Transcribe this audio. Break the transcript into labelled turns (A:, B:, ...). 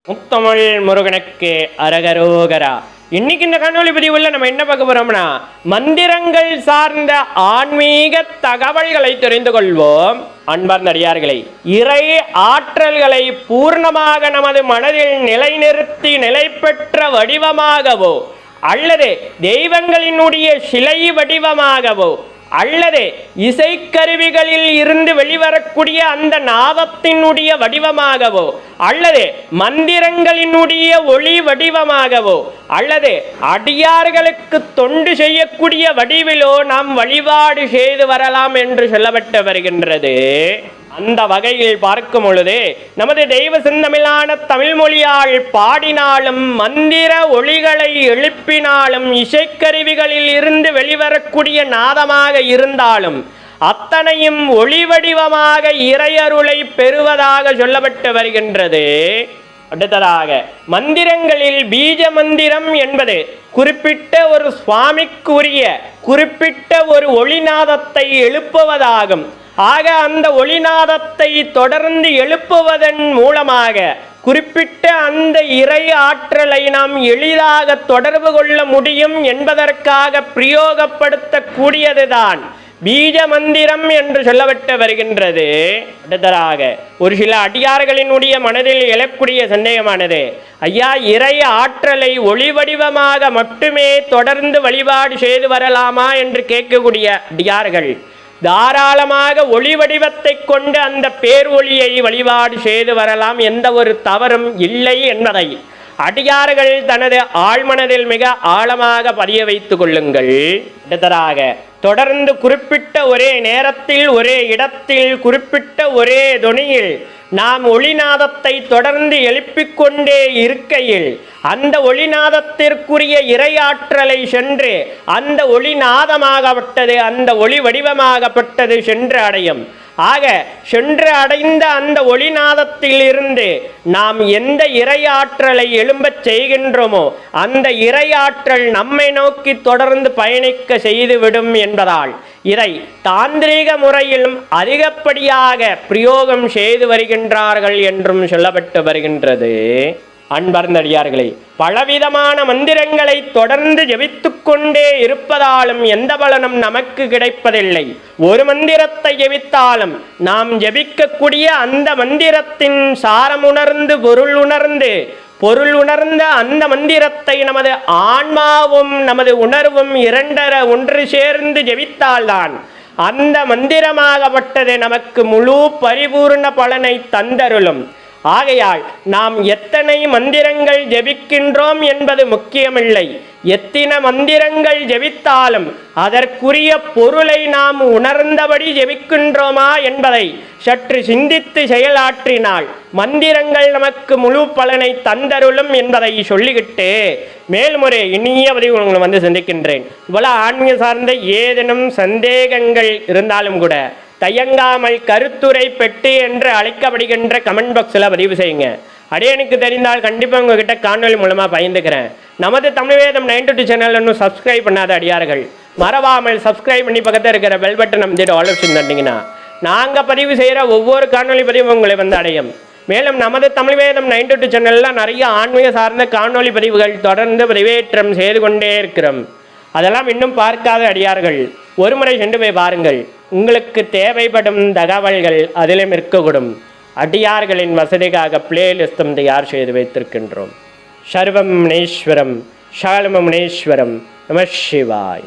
A: முத்தமிழ் முருகனுக்கு அரகரோகரா. இன்னைக்கு இந்த காணொலி பதிவுல நம்ம என்ன பார்க்க போறோம்னா, மந்திரங்கள் சார்ந்த ஆன்மீக தகவல்களை தெரிந்து கொள்வோம். அன்பார்ந்த அடியார்களை, இறை ஆற்றல்களை பூர்ணமாக நமது மனதில் நிலைநிறுத்தி நிலை பெற்ற வடிவமாகவோ அல்லது தெய்வங்களினுடைய சிலை வடிவமாகவோ அல்லது இசைக்கருவிகளில் இருந்து வெளிவரக்கூடிய அந்த நாதத்தினுடைய வடிவமாகவோ அல்லது மந்திரங்களினுடைய ஒளி வடிவமாகவோ அல்லது அடியார்களுக்கு தொண்டு செய்யக்கூடிய வடிவிலோ நாம் வழிபாடு செய்து வரலாம் என்று சொல்லப்பட்டு வருகின்றது. அந்த வகையில் பார்க்கும் பொழுது நமது தெய்வ செந்தமிழான தமிழ் மொழியால் பாடினாலும் மந்திர ஒளிகளை எழுப்பினாலும் இசைக்கருவிகளில் இருந்து வெளிவரக்கூடிய நாதமாக இருந்தாலும் அத்தனையும் ஒளி வடிவமாக இறையருளை பெறுவதாக சொல்லப்பட்டு வருகின்றது. அடுத்ததாக, மந்திரங்களில் பீஜ மந்திரம் என்பது குறிப்பிட்ட ஒரு சுவாமிக்குரிய குறிப்பிட்ட ஒரு ஒளிநாதத்தை எழுப்புவதாகும். ஆக அந்த ஒளிநாதத்தை தொடர்ந்து எழுப்புவதன் மூலமாக குறிப்பிட்ட அந்த இறை ஆற்றலை நாம் எளிதாக தொடர்பு கொள்ள முடியும் என்பதற்காக பிரயோகப்படுத்தக்கூடியதுதான் பீஜ மந்திரம் என்று சொல்லப்பட்டு வருகின்றது. அடுத்ததாக, ஒரு சில அடியார்களினுடைய மனதில் எழக்கூடிய சந்தேகமானது, ஐயா, இறை ஆற்றலை ஒளி வடிவமாக மட்டுமே தொடர்ந்து வழிபாடு செய்து வரலாமா என்று கேட்கக்கூடிய அடியார்கள், தாராளமாக ஒளி வடிவத்தை கொண்டு அந்த பேரொளியை வழிபாடு செய்து வரலாம், எந்த ஒரு தவறும் இல்லை என்பதை அடியார்கள் தனது ஆழ்மனதில் மிக ஆழமாக பதிய வைத்துக் கொள்ளுங்கள். அடுத்ததாக, தொடர்ந்து குறிப்பிட்ட ஒரே நேரத்தில் ஒரே இடத்தில் குறிப்பிட்ட ஒரே தொனியில் நாம் ஒளிநாதத்தை தொடர்ந்து எழுப்பிக்கொண்டே இருக்கையில் அந்த ஒளிநாதத்திற்குரிய இறையாற்றலை சென்று அந்த ஒளிநாதமாகப்பட்டது அந்த ஒளி வடிவமாகப்பட்டது சென்று அடையும். ஆக சென்று அடைந்த அந்த ஒளிநாதத்தில் இருந்து நாம் எந்த இறையாற்றலை எழும்பச் செய்கின்றோமோ அந்த இறையாற்றல் நம்மை நோக்கி தொடர்ந்து பயணிக்க செய்துவிடும் என்பதால் இதை தாந்திரீக முறையிலும் அதிகப்படியாக பிரயோகம் செய்து வருகின்றார்கள் என்றும் சொல்லப்பட்டு வருகின்றது. அன்பர்ந்த அடியார்களே, பலவிதமான மந்திரங்களை தொடர்ந்து ஜெபித்துக் கொண்டே இருப்பதாலும் எந்த பலனும் நமக்கு கிடைப்பதில்லை. ஒரு மந்திரத்தை ஜெபித்தாலும் நாம் ஜெபிக்கக்கூடிய அந்த மந்திரத்தின் சாரமுணர்ந்து பொருள் உணர்ந்த அந்த மந்திரத்தை நமது ஆன்மாவும் நமது உணர்வும் இரண்டர ஒன்று சேர்ந்து ஜெபித்தால்தான் அந்த மந்திரமாகப்பட்டது நமக்கு முழு பரிபூர்ண பலனை தந்தருளும். ஆகையால் நாம் எத்தனை மந்திரங்கள் ஜெபிக்கின்றோம் என்பது முக்கியமில்லை. எத்தனை மந்திரங்கள் ஜெபித்தாலும் அதற்குரிய பொருளை நாம் உணர்ந்தபடி ஜெபிக்கின்றோமா என்பதை சற்று சிந்தித்து செயலாற்றினால் மந்திரங்கள் நமக்கு முழு பலனை தந்தருளும் என்பதை சொல்லிக்கிட்டு மேல்முறை இனிய பதிவு உங்களை சந்திக்கின்றேன். இவ்வளவு ஆன்மீக சார்ந்த ஏதேனும் சந்தேகங்கள் இருந்தாலும் கூட தயங்காமல் கருத்துரை பெட்டி என்று அழைக்கப்படுகின்ற கமெண்ட் பாக்ஸில் பதிவு செய்யுங்க. அடியனுக்கு தெரிந்தால் கண்டிப்பாக உங்ககிட்ட காணொலி மூலமாக பயந்துக்கிறேன். நமது தமிழ் வேதம் 922 சேனல் இன்னும் சப்ஸ்கிரைப் பண்ணாத அடியார்கள் மறவாமல் சப்ஸ்கிரைப் பண்ணி பக்கத்தில் இருக்கிற பெல் பட்டன் அமைதிட்டு ஆல் ஆப்ஷன் தட்டிங்கன்னா நாங்கள் பதிவு செய்கிற ஒவ்வொரு காணொலி பதிவும் உங்களை அடையும். மேலும் நமது தமிழ் வேதம் 922 சேனலில் நிறைய ஆன்மீக சார்ந்த காணொலி பதிவுகள் தொடர்ந்து பதிவேற்றம் செய்து கொண்டே இருக்கிறோம். அதெல்லாம் இன்னும் பார்க்காத அடியார்கள் ஒரு முறை சென்று போய் பாருங்கள். உங்களுக்கு தேவைப்படும் தகவல்கள் அதிலும் இருக்கக்கூடும். அடியார்களின் வசதிக்காக பிளேலிஸ்டும் தயார் செய்து வைத்திருக்கின்றோம். சர்வம் முனீஸ்வரம் சகலமும் முனீஸ்வரம் நம சிவாய.